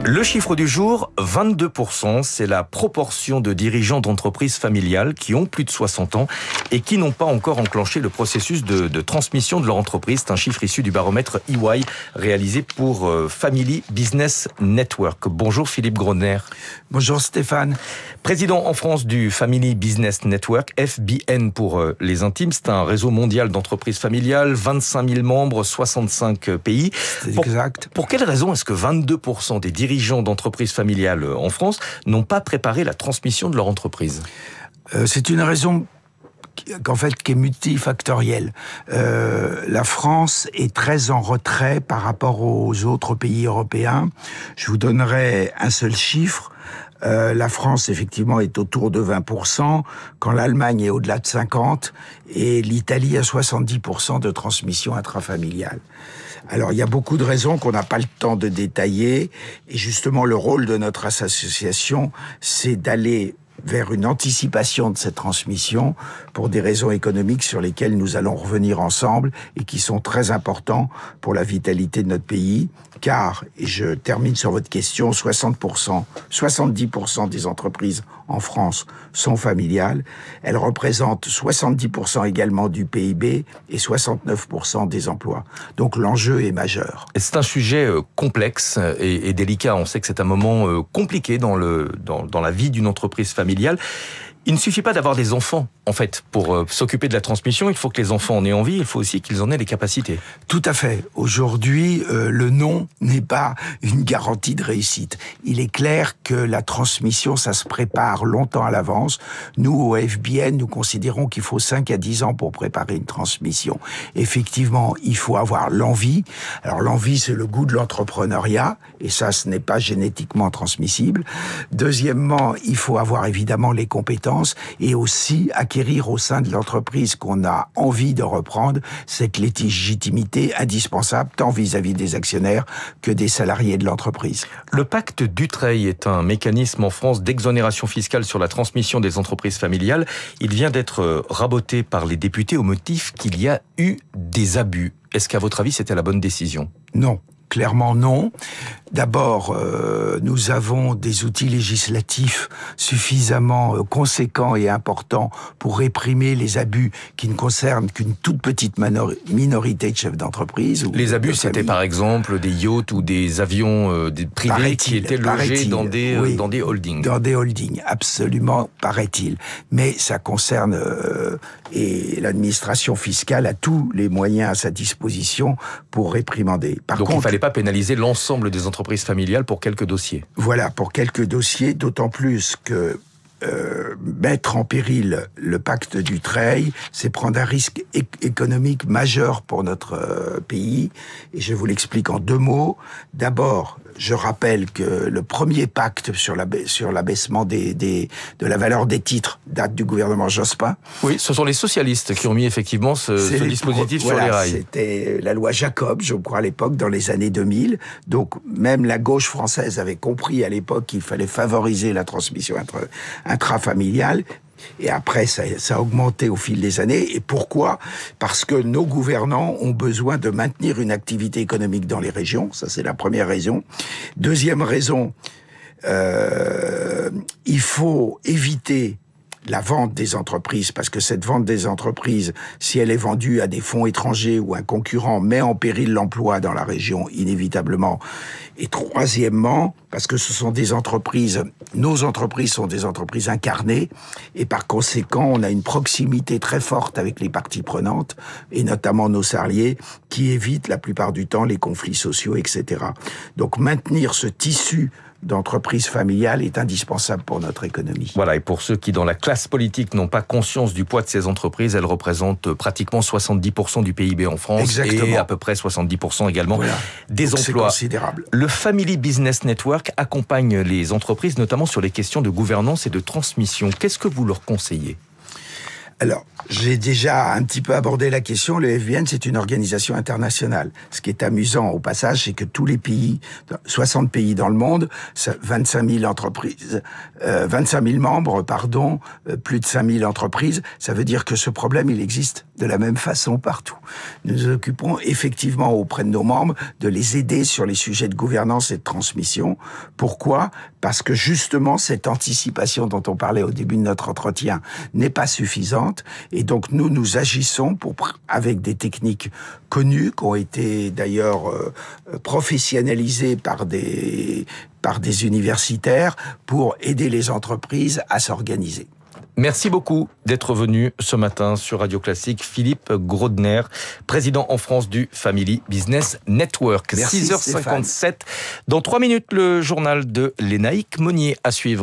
Le chiffre du jour, 22%, c'est la proportion de dirigeants d'entreprises familiales qui ont plus de 60 ans et qui n'ont pas encore enclenché le processus de transmission de leur entreprise. C'est un chiffre issu du baromètre EY réalisé pour Family Business Network. Bonjour Philippe Grosvenor. Bonjour Stéphane. Président en France du Family Business Network, FBN pour les intimes. C'est un réseau mondial d'entreprises familiales, 25 000 membres, 65 pays. C'est exact. Pour quelle raison est-ce que 22% des dirigeants d'entreprises familiales en France n'ont pas préparé la transmission de leur entreprise ? C'est une raison qui est multifactorielle. La France est très en retrait par rapport aux autres pays européens. Je vous donnerai un seul chiffre. La France, effectivement, est autour de 20%, quand l'Allemagne est au-delà de 50%, et l'Italie à 70% de transmission intrafamiliale. Alors, il y a beaucoup de raisons qu'on n'a pas le temps de détailler, et justement, le rôle de notre association, c'est d'aller vers une anticipation de cette transmission pour des raisons économiques sur lesquelles nous allons revenir ensemble et qui sont très importants pour la vitalité de notre pays. Car, et je termine sur votre question, 70% des entreprises en France sont familiales. Elles représentent 70% également du PIB et 69% des emplois. Donc l'enjeu est majeur. C'est un sujet complexe et délicat. On sait que c'est un moment compliqué dans la vie d'une entreprise familiale. Il ne suffit pas d'avoir des enfants, en fait, pour s'occuper de la transmission. Il faut que les enfants en aient envie, il faut aussi qu'ils en aient les capacités. Tout à fait. Aujourd'hui, le non n'est pas une garantie de réussite. Il est clair que la transmission, ça se prépare longtemps à l'avance. Nous, au FBN, nous considérons qu'il faut 5 à 10 ans pour préparer une transmission. Effectivement, il faut avoir l'envie. Alors l'envie, c'est le goût de l'entrepreneuriat, et ça, ce n'est pas génétiquement transmissible. Deuxièmement, il faut avoir évidemment les compétences et aussi acquérir au sein de l'entreprise qu'on a envie de reprendre cette légitimité indispensable tant vis-à-vis des actionnaires que des salariés de l'entreprise. Le pacte Dutreil est un mécanisme en France d'exonération fiscale sur la transmission des entreprises familiales. Il vient d'être raboté par les députés au motif qu'il y a eu des abus. Est-ce qu'à votre avis, c'était la bonne décision ? Non. Clairement non. D'abord, nous avons des outils législatifs suffisamment conséquents et importants pour réprimer les abus qui ne concernent qu'une toute petite minorité de chefs d'entreprise. Les abus, c'était par exemple des yachts ou des avions privés qui étaient logés dans des holdings. Dans des holdings, absolument, paraît-il. Mais ça concerne, et l'administration fiscale a tous les moyens à sa disposition pour réprimander. Donc il ne fallait pas pénaliser l'ensemble des entreprises familiales pour quelques dossiers. Voilà, pour quelques dossiers, d'autant plus que mettre en péril le pacte Dutreil, c'est prendre un risque économique majeur pour notre pays. Et je vous l'explique en 2 mots. D'abord, je rappelle que le premier pacte sur l'abaissement de la valeur des titres date du gouvernement Jospin. Oui, ce sont les socialistes qui ont mis effectivement ce dispositif sur les rails. C'était la loi Jacob, je crois, à l'époque, dans les années 2000. Donc, même la gauche française avait compris à l'époque qu'il fallait favoriser la transmission intrafamiliale. Et après, ça a augmenté au fil des années. Et pourquoi ? Parce que nos gouvernants ont besoin de maintenir une activité économique dans les régions. Ça, c'est la première raison. Deuxième raison, il faut éviter la vente des entreprises, parce que cette vente des entreprises, si elle est vendue à des fonds étrangers ou un concurrent, met en péril l'emploi dans la région, inévitablement. Et troisièmement, parce que ce sont des entreprises, nos entreprises sont des entreprises incarnées, et par conséquent, on a une proximité très forte avec les parties prenantes, et notamment nos salariés, qui évitent la plupart du temps les conflits sociaux, etc. Donc maintenir ce tissu d'entreprise familiale est indispensable pour notre économie. Voilà, et pour ceux qui, dans la classe politique, n'ont pas conscience du poids de ces entreprises, elles représentent pratiquement 70% du PIB en France. Exactement. Et à peu près 70% également des emplois. C'est considérable. Le Family Business Network accompagne les entreprises, notamment sur les questions de gouvernance et de transmission. Qu'est-ce que vous leur conseillez ? Alors, j'ai déjà un petit peu abordé la question. Le FVN, c'est une organisation internationale. Ce qui est amusant au passage, c'est que tous les pays, 60 pays dans le monde, 25 000 entreprises, 25 000 membres, plus de 5 000 entreprises. Ça veut dire que ce problème, il existe de la même façon partout. Nous nous occupons effectivement auprès de nos membres de les aider sur les sujets de gouvernance et de transmission. Pourquoi ? Parce que justement, cette anticipation dont on parlait au début de notre entretien n'est pas suffisante. Et donc, nous agissons avec des techniques connues, qui ont été d'ailleurs professionnalisées par des universitaires pour aider les entreprises à s'organiser. Merci beaucoup d'être venu ce matin sur Radio Classique. Philippe Grodner, président en France du Family Business Network. Merci 6h57. Dans 3 minutes, le journal de Lénaïque Monnier à suivre.